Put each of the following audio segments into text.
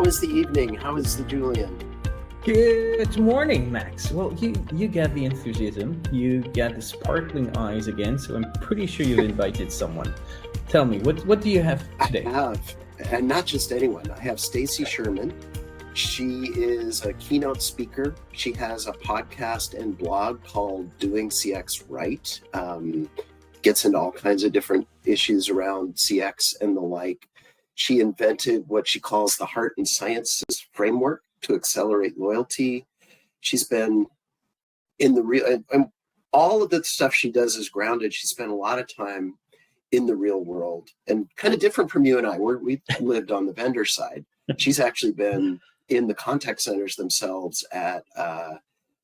is the evening? How is the Julien? Good morning, Max. Well, you get the enthusiasm, you get the sparkling eyes again, so I'm pretty sure you've invited someone. Tell me, what do you have today? I have, and not just anyone. I have Stacy Sherman. She is a keynote speaker. She has a podcast and blog called Doing CX Right. Gets into all kinds of different issues around CX and the like. She invented what she calls the Heart and Sciences framework to accelerate loyalty. She's been in the real, and all of the stuff she does is grounded. She spent a lot of time in the real world, and kind of different from you and I. We've lived on the vendor side. She's actually been in the contact centers themselves at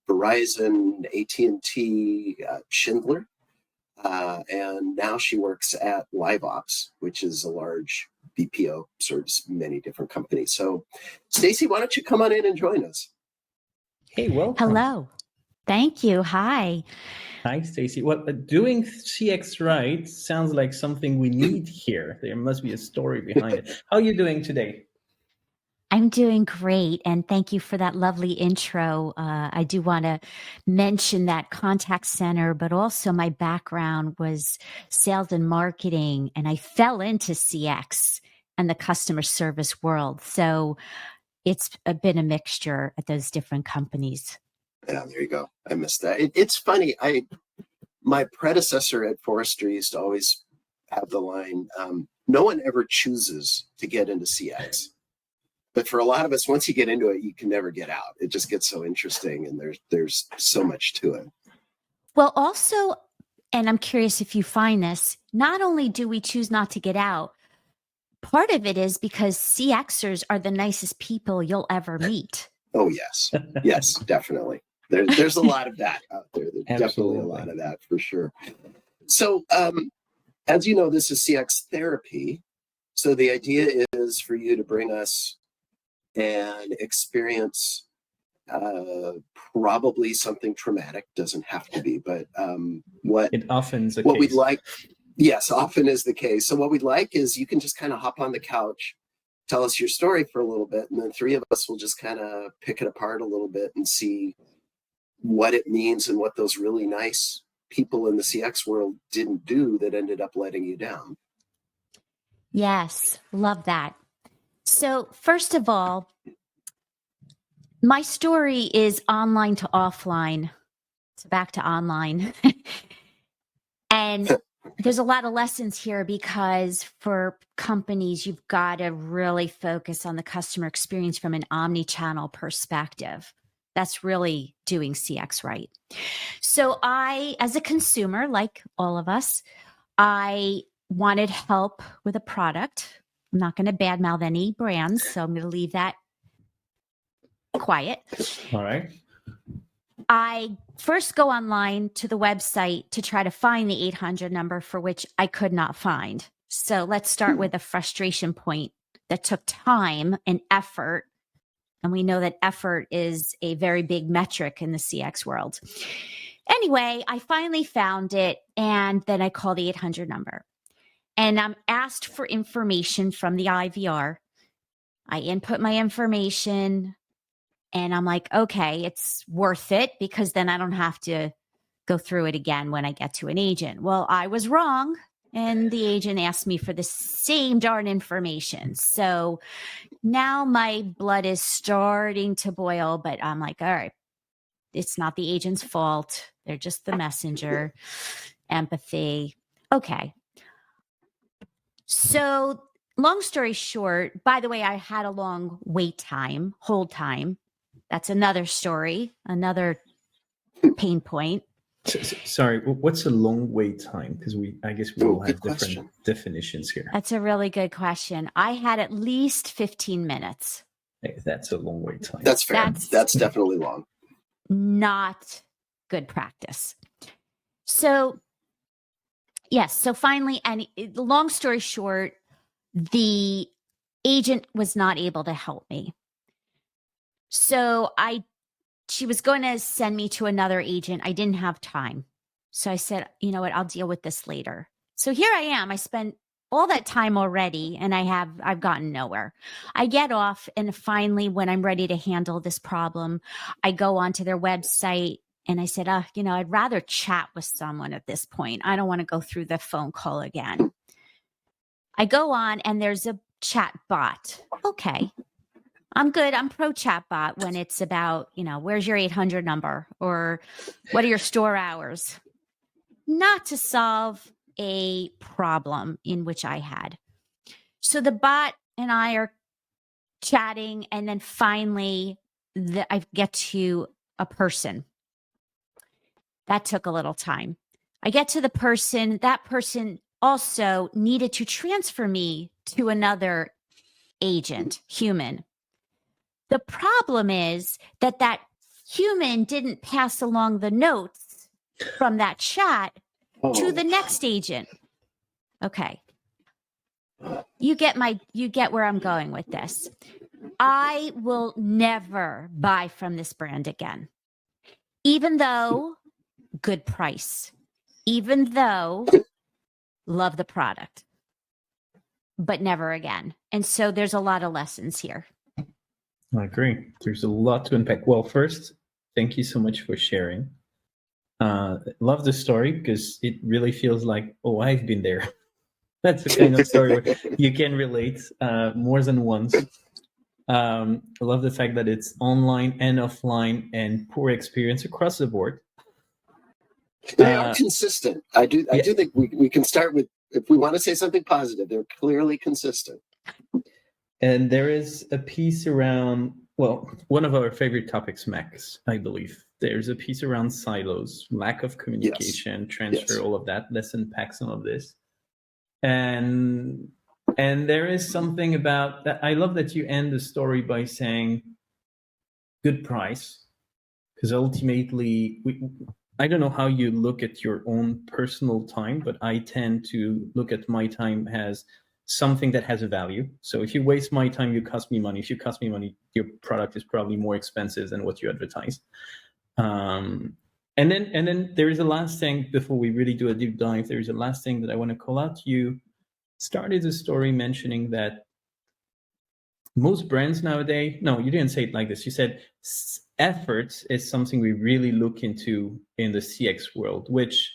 Verizon, AT&T, Schindler, and now she works at LiveOps, which is a large BPO, serves many different companies. So, Stacy, why don't you come on in and join us? Hey, welcome. Hello. Thank you. Hi. Hi, Stacy. Well, doing CX right sounds like something we need here. There must be a story behind it. How are you doing today? I'm doing great. And thank you for that lovely intro. I do want to mention that contact center, but also my background was sales and marketing, and I fell into CX and the customer service world. So it's been a mixture at those different companies. Yeah, there you go. I missed that. It's funny. My predecessor at Forrester used to always have the line, no one ever chooses to get into CX. But for a lot of us, once you get into it, you can never get out. It just gets so interesting, and there's so much to it. Well, also, and I'm curious if you find this, not only do we choose not to get out, part of it is because CXers are the nicest people you'll ever meet. Oh, yes. Yes, definitely. There's a lot of that out there. There's Absolutely. definitely a lot of that for sure. So, as you know, this is CX therapy. So the idea is for you to bring us an experience, probably something traumatic, doesn't have to be, but what we'd like. Yes, often is the case. So what we'd like is you can just kind of hop on the couch, tell us your story for a little bit, and then three of us will just kind of pick it apart a little bit and see what it means and what those really nice people in the CX world didn't do that ended up letting you down. Yes, love that. So first of all, my story is online to offline. So back to online. And there's a lot of lessons here because for companies, you've got to really focus on the customer experience from an omni-channel perspective. That's really doing CX right. So I, as a consumer, like all of us, I wanted help with a product. I'm not going to badmouth any brands, so I'm going to leave that quiet. All right. I first go online to the website to try to find the 800 number, for which I could not find. So let's start with a frustration point that took time and effort. And we know that effort is a very big metric in the CX world. Anyway, I finally found it, and then I call the 800 number. And I'm asked for information from the IVR. I input my information, and I'm like, okay, it's worth it because then I don't have to go through it again when I get to an agent. Well, I was wrong, and the agent asked me for the same darn information. So now my blood is starting to boil, but I'm like, all right, it's not the agent's fault. They're just the messenger. Empathy. Okay. So long story short, by the way, I had a long wait time, hold time. That's another story, another pain point. Sorry, what's a long wait time? Because I guess we all have different definitions here. That's a really good question. I had at least 15 minutes. Hey, that's a long wait time. That's fair. That's definitely long. Not good practice. So yes. So finally, and long story short, the agent was not able to help me. So she was going to send me to another agent. I didn't have time. So I said, you know what, I'll deal with this later. So here I am. I spent all that time already, and I've gotten nowhere. I get off, and finally, when I'm ready to handle this problem, I go onto their website and I said, I'd rather chat with someone at this point. I don't want to go through the phone call again. I go on and there's a chat bot. Okay. I'm good. I'm pro chat bot when it's about, where's your 800 number or what are your store hours? Not to solve a problem in which I had. So the bot and I are chatting, and then finally I get to a person. That took a little time. I get to the person. That person also needed to transfer me to another agent, human. The problem is that human didn't pass along the notes from that chat to the next agent. Okay. You get where I'm going with this. I will never buy from this brand again. Even though good price, even though love the product, but never again. And so there's a lot of lessons here. I agree. There's a lot to unpack. Well, first, thank you so much for sharing. Love the story because it really feels like, I've been there. That's the kind of story where you can relate more than once. I love the fact that it's online and offline and poor experience across the board. They are consistent. I do think we can start with, if we want to say something positive, they're clearly consistent. And there is a piece around, one of our favorite topics, Max, I believe. There's a piece around silos, lack of communication, transfer, all of that. Let's unpack some of this. And there is something about that. I love that you end the story by saying good price, because ultimately, I don't know how you look at your own personal time, but I tend to look at my time as something that has a value. So if you waste my time, you cost me money. If you cost me money, your product is probably more expensive than what you advertise. And then there is a last thing before we really do a deep dive. There is a last thing that I want to call out. You started the story mentioning that most brands nowadays, no, you didn't say it like this. You said efforts is something we really look into in the CX world, which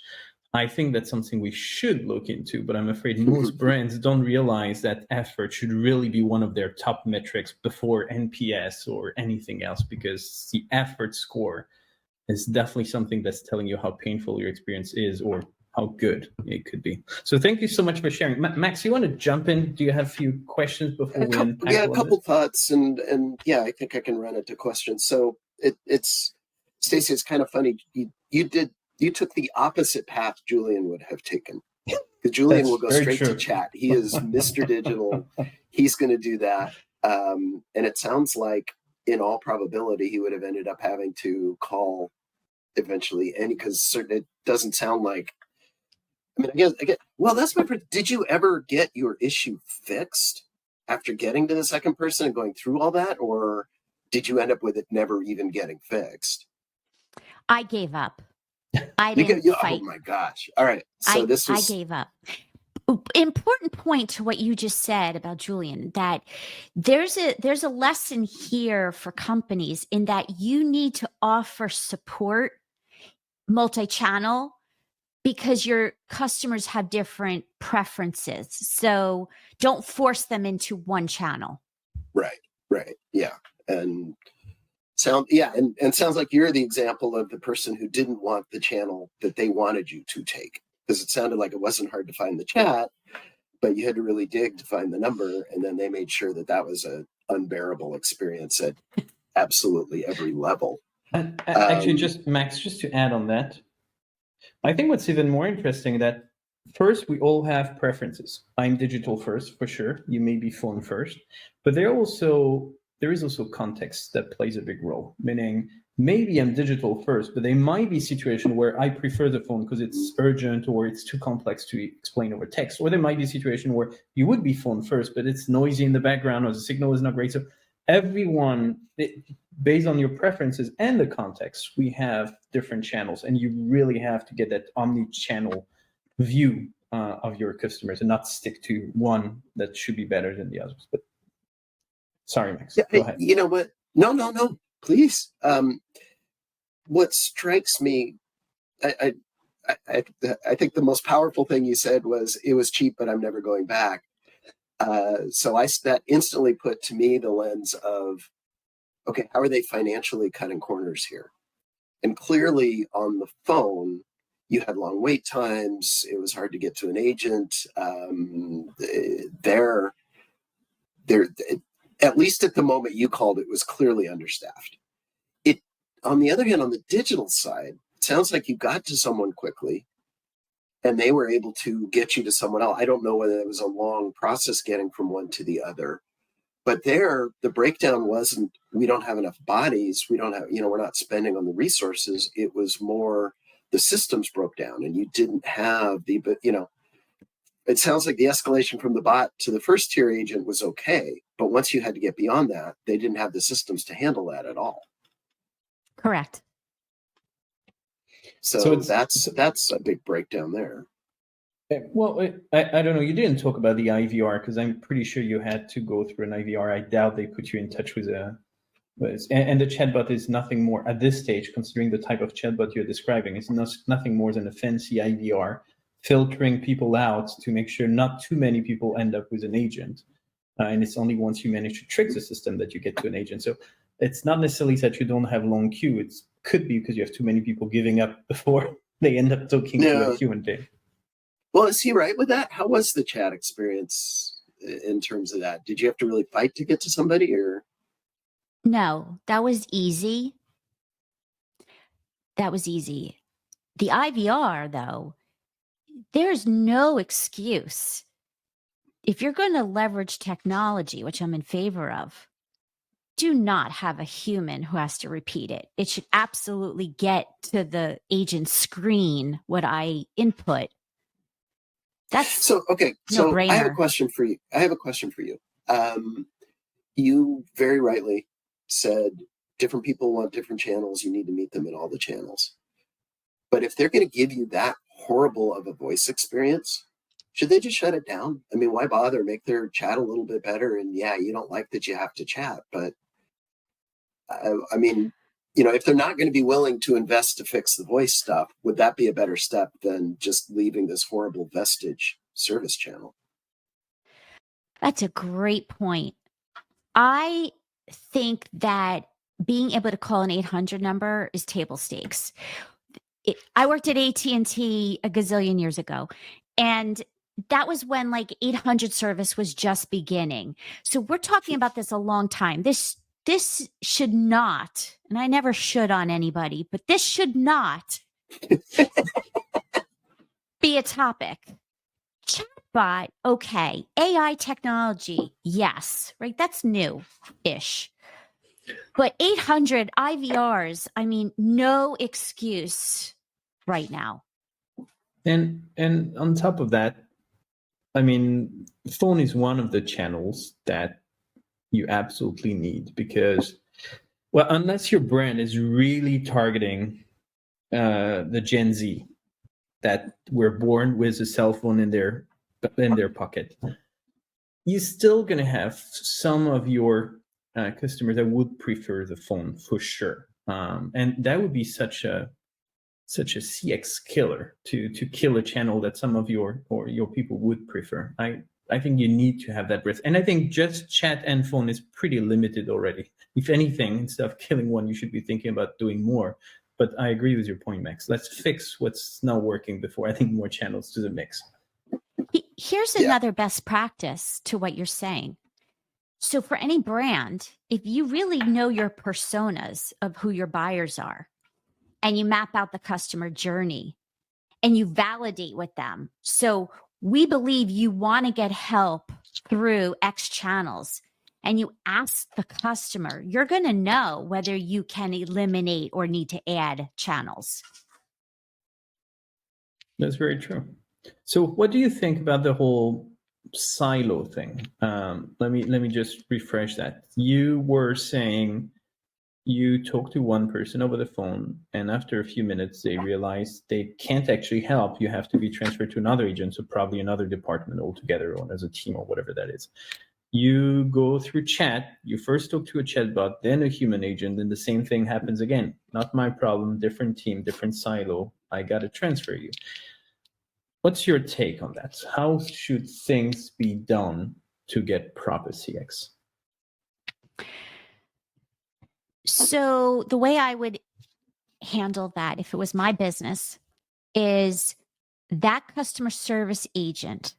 I think that's something we should look into, but I'm afraid most brands don't realize that effort should really be one of their top metrics before NPS or anything else, because the effort score is definitely something that's telling you how painful your experience is or how good it could be. So thank you so much for sharing. Max, you want to jump in? Do you have a few questions before we unpack? Yeah, a couple thoughts, and I think I can run into questions. So it's Stacy, it's kind of funny. You took the opposite path Julien would have taken. Because Julien will go straight to chat. He is Mr. Digital. He's going to do that. And it sounds like, in all probability, he would have ended up having to call eventually, because it doesn't sound like. I mean, again, well, that's my. Did you ever get your issue fixed after getting to the second person and going through all that, or did you end up with it never even getting fixed? I gave up. I didn't fight. Oh my gosh! All right, so I gave up. Important point to what you just said about Julien, that there's a lesson here for companies in that you need to offer support multi-channel, because your customers have different preferences. So don't force them into one channel. Right. Yeah. And sounds like you're the example of the person who didn't want the channel that they wanted you to take, because it sounded like it wasn't hard to find the chat, but you had to really dig to find the number. And then they made sure that was an unbearable experience at absolutely every level. Actually, Max, just to add on that, I think what's even more interesting that first, we all have preferences. I'm digital first, for sure. You may be phone first, but there is also context that plays a big role, meaning maybe I'm digital first, but there might be a situation where I prefer the phone because it's urgent or it's too complex to explain over text. Or there might be a situation where you would be phone first, but it's noisy in the background or the signal is not great. So everyone, based on your preferences and the context, we have different channels, and you really have to get that omni-channel view of your customers and not stick to one that should be better than the others. But sorry, Max. Yeah, go ahead. You know what? No, please. What strikes me, I think the most powerful thing you said was, it was cheap, but I'm never going back. So that instantly put to me the lens of, okay, how are they financially cutting corners here? And clearly on the phone, you had long wait times. It was hard to get to an agent. They're at least at the moment you called, it was clearly understaffed. On the other hand, on the digital side, it sounds like you got to someone quickly and they were able to get you to someone else. I don't know whether it was a long process getting from one to the other, but there, the breakdown wasn't, we don't have enough bodies. We don't have, we're not spending on the resources. It was more the systems broke down and you didn't have it sounds like the escalation from the bot to the first tier agent was okay. But once you had to get beyond that, they didn't have the systems to handle that at all. Correct. So that's a big breakdown there. Well, I don't know. You didn't talk about the IVR because I'm pretty sure you had to go through an IVR. I doubt they put you in touch with and the chatbot is nothing more at this stage, considering the type of chatbot you're describing. It's nothing more than a fancy IVR, filtering people out to make sure not too many people end up with an agent. And it's only once you manage to trick the system that you get to an agent. So it's not necessarily that you don't have long queue. It could be because you have too many people giving up before they end up talking to a human being. Well, is he right with that? How was the chat experience in terms of that? Did you have to really fight to get to somebody, or? No, that was easy. The IVR, though, there's no excuse. If you're going to leverage technology, which I'm in favor of, do not have a human who has to repeat it. It should absolutely get to the agent's screen what I input. That's so okay. So no-brainer. I have a question for you. You very rightly said different people want different channels. You need to meet them in all the channels. But if they're going to give you that horrible of a voice experience, should they just shut it down? I mean, why bother? Make their chat a little bit better. And yeah, you don't like that you have to chat, but I mean, if they're not going to be willing to invest to fix the voice stuff, would that be a better step than just leaving this horrible vestige service channel? That's a great point. I think that being able to call an 800 number is table stakes. I worked at AT&T a gazillion years ago, and that was when 800 service was just beginning. So we're talking about this a long time. This should not, and I never should on anybody, but this should not be a topic. Chatbot, okay. AI technology, yes, right? That's new-ish. But 800 IVRs, I mean, no excuse right now. And on top of that, I mean, phone is one of the channels that you absolutely need because, well, unless your brand is really targeting the Gen Z that were born with a cell phone in their pocket, you're still going to have some of your customers that would prefer the phone for sure. And that would be such a CX killer to kill a channel that some of your people would prefer. I think you need to have that breadth. And I think just chat and phone is pretty limited already. If anything, instead of killing one, you should be thinking about doing more. But I agree with your point, Max. Let's fix what's not working before adding more channels to the mix. Here's another best practice to what you're saying. So for any brand, if you really know your personas of who your buyers are, and you map out the customer journey and you validate with them. So we believe you want to get help through X channels, and you ask the customer, you're going to know whether you can eliminate or need to add channels. That's very true. So what do you think about the whole silo thing? Let me just refresh that. You were saying you talk to one person over the phone, and after a few minutes, they realize they can't actually help. You have to be transferred to another agent, so probably another department altogether, or as a team, or whatever that is. You go through chat. You first talk to a chatbot, then a human agent, and the same thing happens again. Not my problem, different team, different silo. I got to transfer you. What's your take on that? How should things be done to get proper CX? So the way I would handle that, if it was my business, is that customer service agent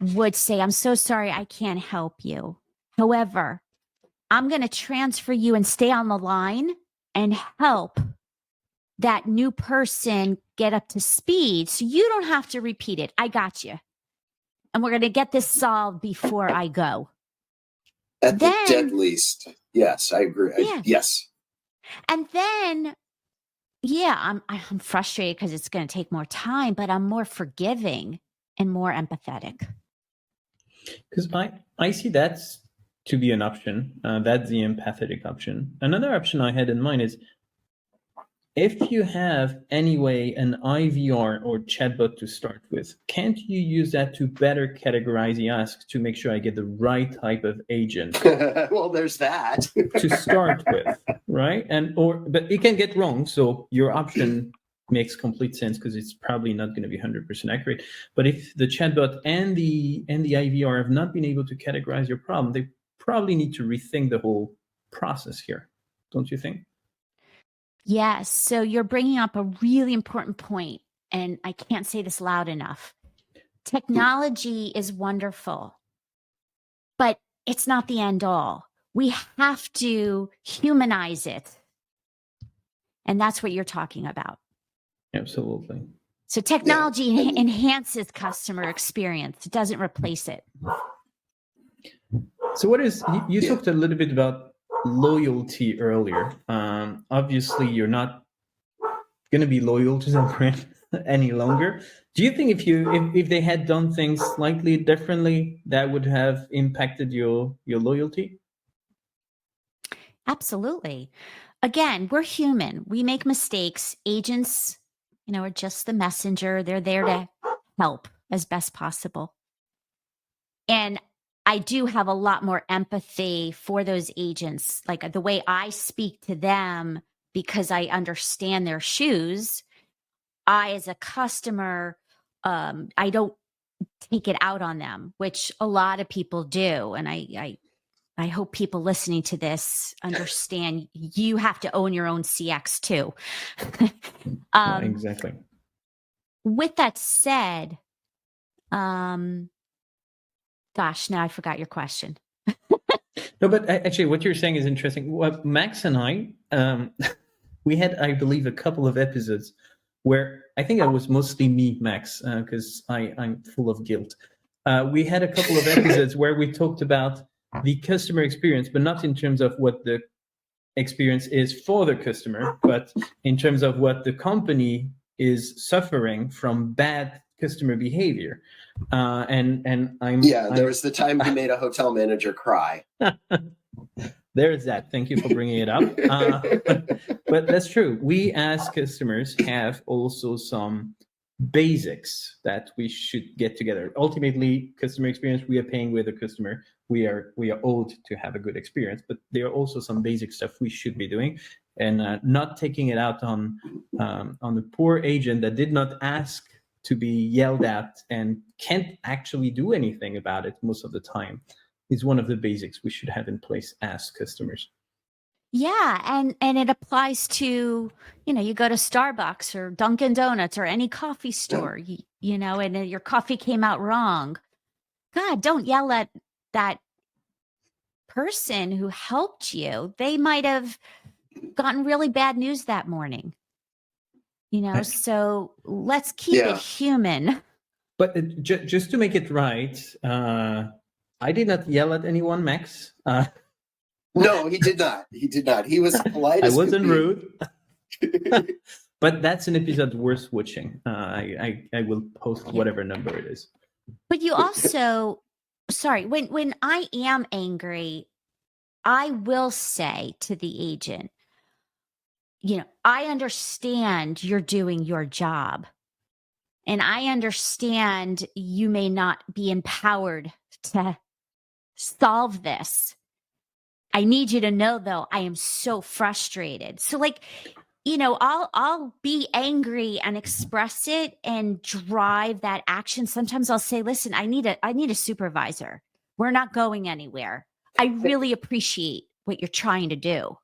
would say, I'm so sorry, I can't help you. However, I'm going to transfer you and stay on the line and help that new person get up to speed so you don't have to repeat it. I got you. And we're going to get this solved before I go. At the dead least. Yes, I agree. Yeah. Yes. And then, yeah, I'm frustrated because it's going to take more time, but I'm more forgiving and more empathetic. Because I see that's to be an option. That's the empathetic option. Another option I had in mind is if you have anyway an IVR or chatbot to start with, can't you use that to better categorize the ask to make sure I get the right type of agent? Well, there's that. To start with, right? But it can get wrong. So your option makes complete sense because it's probably not going to be 100% accurate. But if the chatbot and the IVR have not been able to categorize your problem, they probably need to rethink the whole process here, don't you think? Yes. So you're bringing up a really important point, and I can't say this loud enough. Technology is wonderful, but it's not the end all. We have to humanize it. And that's what you're talking about. Absolutely. So technology enhances customer experience. It doesn't replace it. So you talked a little bit about loyalty earlier. Obviously, you're not going to be loyal to some brand any longer. Do you think if they had done things slightly differently, that would have impacted your loyalty? Absolutely. Again, we're human. We make mistakes. Agents, are just the messenger. They're there to help as best possible. And I do have a lot more empathy for those agents, like the way I speak to them, because I understand their shoes. I, as a customer, I don't take it out on them, which a lot of people do. And I hope people listening to this understand you have to own your own CX too. Exactly. With that said, gosh, now I forgot your question. No, but actually what you're saying is interesting. Well, Max and I, we had, I believe, a couple of episodes where I think I was mostly me, Max, because I'm full of guilt. We had a couple of episodes where we talked about the customer experience, but not in terms of what the experience is for the customer, but in terms of what the company is suffering from bad customer behavior. There was the time he made a hotel manager cry. There's that. Thank you for bringing it up. But that's true. We as customers have also some basics that we should get together. Ultimately, customer experience, we are paying with a customer. We are owed to have a good experience, but there are also some basic stuff we should be doing, and not taking it out on the poor agent that did not ask to be yelled at and can't actually do anything about it most of the time is one of the basics we should have in place as customers. Yeah, and it applies to, you go to Starbucks or Dunkin' Donuts or any coffee store, and your coffee came out wrong. God, don't yell at that person who helped you. They might have gotten really bad news that morning. So let's keep it human. But just to make it right, I did not yell at anyone, Max. No, he did not. He was polite. I wasn't rude. But that's an episode worth watching. I will post whatever number it is. But you also, sorry, when I am angry, I will say to the agent, I understand you're doing your job. And I understand you may not be empowered to solve this. I need you to know, though, I am so frustrated. So, I'll be angry and express it and drive that action. Sometimes I'll say, listen, I need a supervisor. We're not going anywhere. I really appreciate what you're trying to do.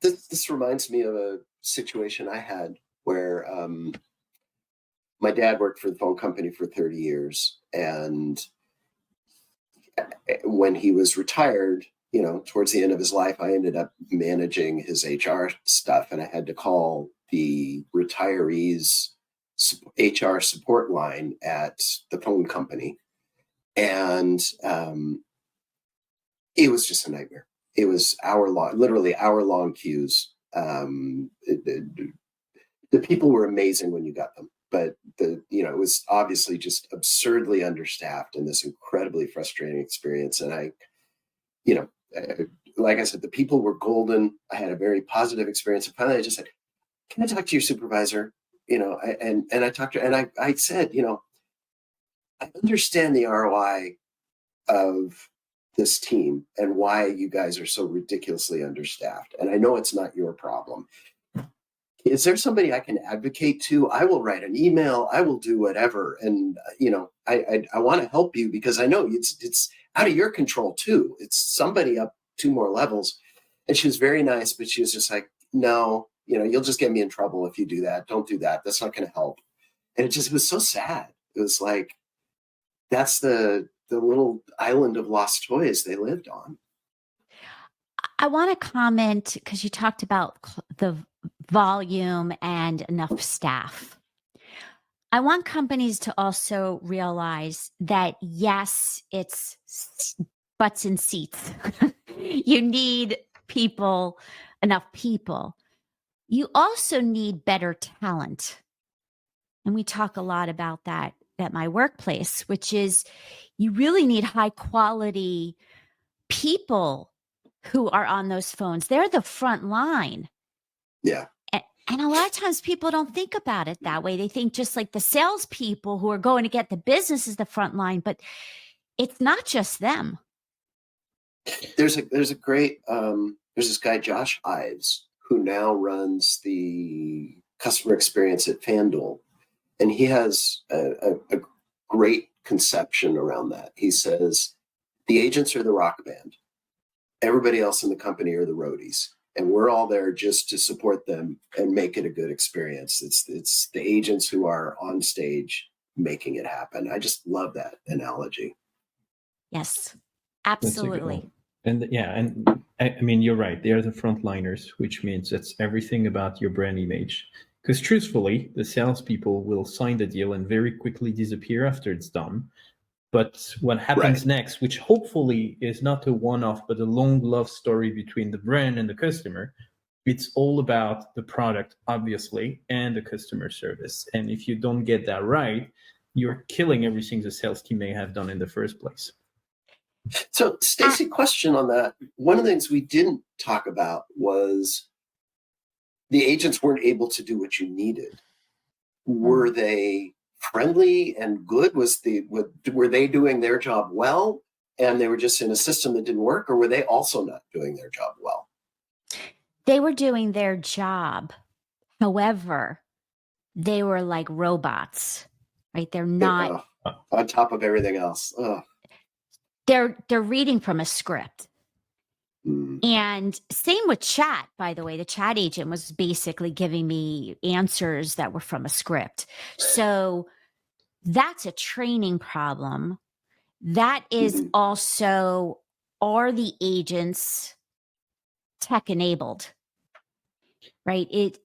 This reminds me of a situation I had where my dad worked for the phone company for 30 years. And when he was retired, towards the end of his life, I ended up managing his HR stuff, and I had to call the retirees HR support line at the phone company. And it was just a nightmare. It was literally hour-long queues. The people were amazing when you got them, but it was obviously just absurdly understaffed and this incredibly frustrating experience. And like I said, the people were golden. I had a very positive experience. And finally I just said, can I talk to your supervisor? And I talked to her, and I said, I understand the ROI of this team and why you guys are so ridiculously understaffed. And I know it's not your problem. Is there somebody I can advocate to? I will write an email. I will do whatever. And, I want to help you because I know it's out of your control too. It's somebody up 2 more levels. And she was very nice, but she was just like, no, you'll just get me in trouble if you do that. Don't do that. That's not going to help. And it was so sad. It was like, that's the little island of lost toys they lived on. I want to comment because you talked about the volume and enough staff. I want companies to also realize that, yes, it's butts in seats. You need enough people. You also need better talent. And we talk a lot about that at my workplace, which is you really need high quality people who are on those phones. They're the front line. Yeah. And a lot of times people don't think about it that way. They think just like the salespeople who are going to get the business is the front line, but it's not just them. There's this guy, Josh Ives, who now runs the customer experience at FanDuel. And he has a great conception around that. He says, the agents are the rock band. Everybody else in the company are the roadies. And we're all there just to support them and make it a good experience. It's the agents who are on stage making it happen. I just love that analogy. Yes, absolutely. And I mean, you're right. They're the frontliners, which means it's everything about your brand image. Because truthfully, the salespeople will sign the deal and very quickly disappear after it's done. But what happens next, which hopefully is not a one-off, but a long love story between the brand and the customer, it's all about the product, obviously, and the customer service. And if you don't get that right, you're killing everything the sales team may have done in the first place. So, Stacy, question on that. One of the things we didn't talk about was the agents weren't able to do what you needed. Were they friendly and good? Were they doing their job well and they were just in a system that didn't work, or were they also not doing their job well? They were doing their job. However, they were like robots, right? They're not on top of everything else. They're reading from a script. And same with chat, by the way. The chat agent was basically giving me answers that were from a script. So that's a training problem. That is also, are the agents tech enabled, right?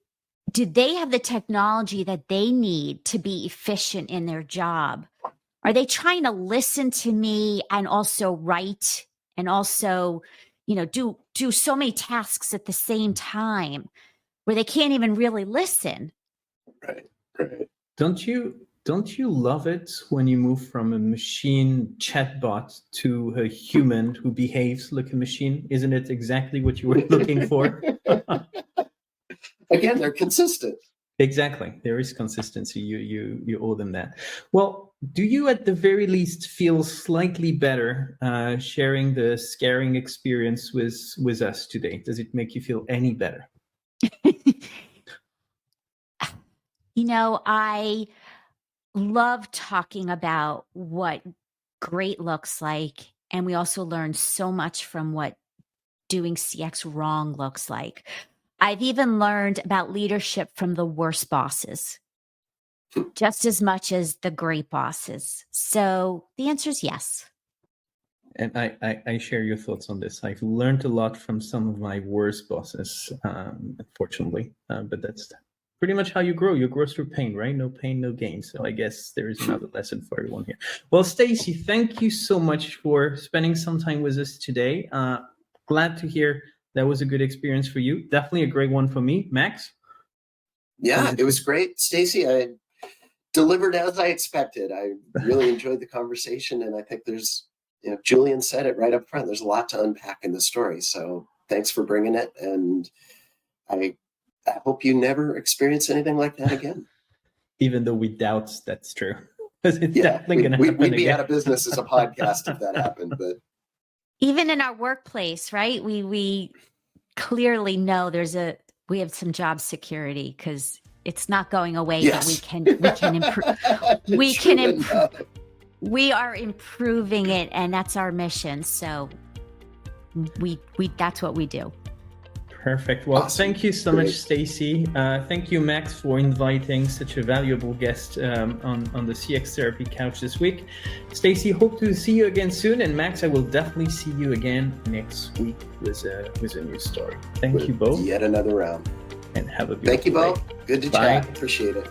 Do they have the technology that they need to be efficient in their job? Are they trying to listen to me and also write and also, do so many tasks at the same time where they can't even really listen? Right. Don't you don't you love it when you move from a machine chatbot to a human who behaves like a machine? Isn't it exactly what you were looking for? Again, they're consistent. Exactly. There is consistency. You owe them that. Well, do you at the very least feel slightly better sharing the scaring experience with us today? Does it make you feel any better? I love talking about what great looks like. And we also learn so much from what doing CX wrong looks like. I've even learned about leadership from the worst bosses, just as much as the great bosses. So the answer is yes. And I share your thoughts on this. I've learned a lot from some of my worst bosses, unfortunately. But that's pretty much how you grow. You grow through pain, right? No pain, no gain. So I guess there is another lesson for everyone here. Well, Stacy, thank you so much for spending some time with us today. Glad to hear that was a good experience for you. Definitely a great one for me. Max? Yeah, it was great. Stacy, I delivered as I expected. I really enjoyed the conversation, and I think there's, Julien said it right up front. There's a lot to unpack in the story. So thanks for bringing it, and I hope you never experience anything like that again. Even though we doubt that's true. It's definitely going to happen we'd be again. out of business as a podcast if that happened. But even in our workplace, right? We clearly know we have some job security because it's not going away. Yes. But we can improve. We are improving it, and that's our mission. So we that's what we do. Perfect. Well, awesome. Thank you so much, Stacy. Thank you, Max, for inviting such a valuable guest on the CX Therapy Couch this week. Stacy, hope to see you again soon. And Max, I will definitely see you again next week with a new story. Thank you both. Yet another round. And have a beautiful Thank you both. day. Good to chat. Appreciate it.